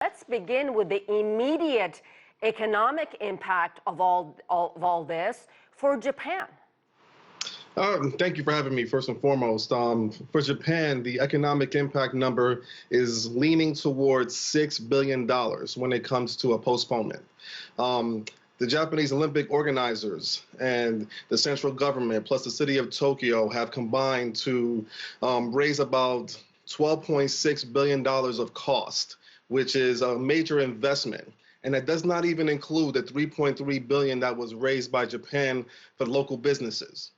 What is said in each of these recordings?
Let's begin with the immediate economic impact of all this for Japan. Thank you for having me, first and foremost. For Japan, the economic impact number is leaning towards $6 billion when it comes to a postponement. The Japanese Olympic organizers and the central government, plus the city of Tokyo, have combined to raise about $12.6 billion of cost, which is a major investment. And that does not even include the $3.3 billion that was raised by Japan for local businesses.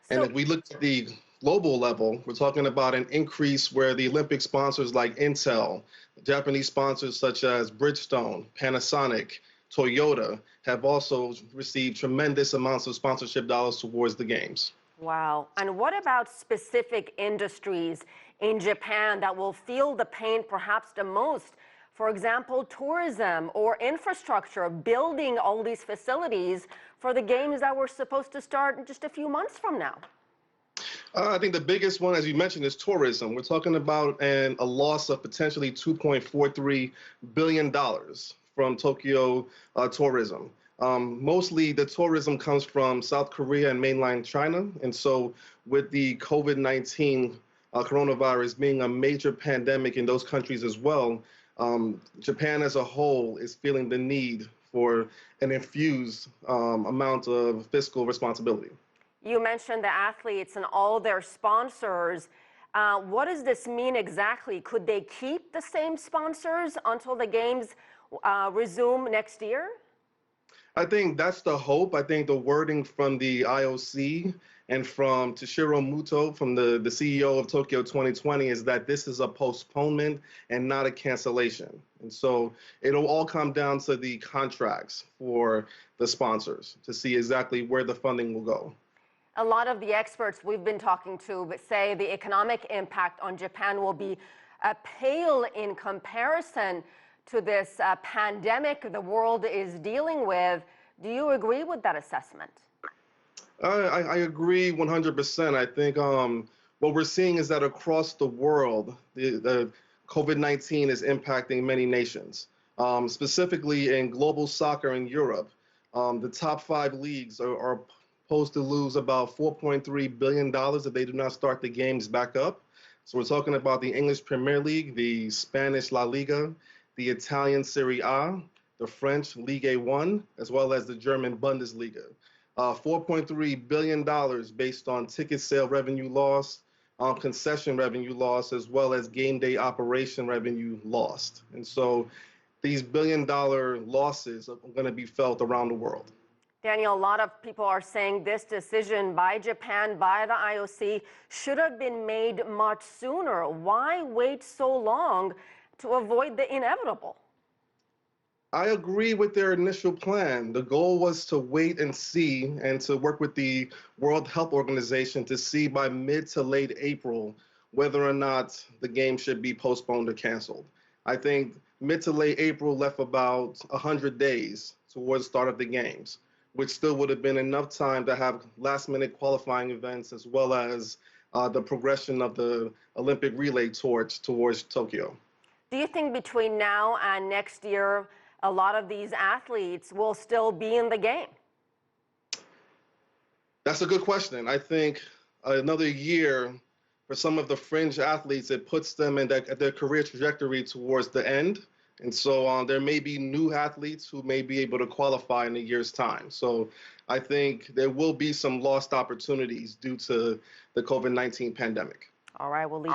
And if we look at the global level, we're talking about an increase where the Olympic sponsors like Intel, Japanese sponsors such as Bridgestone, Panasonic, Toyota have also received tremendous amounts of sponsorship dollars towards the Games. Wow. And what about specific industries in Japan that will feel the pain perhaps the most? For example, tourism or infrastructure, building all these facilities for the Games that were supposed to start in just a few months from now. I think the biggest one, as you mentioned, is tourism. We're talking about a loss of potentially $2.43 billion from Tokyo tourism. Mostly the tourism comes from South Korea and mainland China. And so with the COVID-19 coronavirus being a major pandemic in those countries as well, Japan as a whole is feeling the need for an infused amount of fiscal responsibility. You mentioned the athletes and all their sponsors. What does this mean exactly? Could they keep the same sponsors until the Games resume next year? I think that's the hope. I think the wording from the IOC and from Toshiro Muto, from the CEO of Tokyo 2020, is that this is a postponement and not a cancellation. And so it'll all come down to the contracts for the sponsors to see exactly where the funding will go. A lot of the experts we've been talking to say the economic impact on Japan will be pale in comparison to this pandemic the world is dealing with. Do you agree with that assessment? I agree 100%. I think what we're seeing is that across the world, the COVID-19 is impacting many nations. Specifically in global soccer in Europe, the top 5 leagues are supposed to lose about $4.3 billion if they do not start the games back up. So we're talking about the English Premier League, the Spanish La Liga, the Italian Serie A, the French Ligue 1, as well as the German Bundesliga. $4.3 billion based on ticket sale revenue loss, concession revenue loss, as well as game day operation revenue lost. And so these billion-dollar losses are going to be felt around the world. Daniel, a lot of people are saying this decision by Japan, by the IOC, should have been made much sooner. Why wait so long to avoid the inevitable? I agree with their initial plan. The goal was to wait and see and to work with the World Health Organization to see by mid to late April whether or not the game should be postponed or canceled. I think mid to late April left about 100 days towards the start of the games, which still would have been enough time to have last-minute qualifying events as well as the progression of the Olympic relay torch towards Tokyo. Do you think between now and next year, a lot of these athletes will still be in the game? That's a good question. I think another year for some of the fringe athletes, it puts them in their career trajectory towards the end. And so there may be new athletes who may be able to qualify in a year's time. So I think there will be some lost opportunities due to the COVID-19 pandemic. All right, we'll leave it.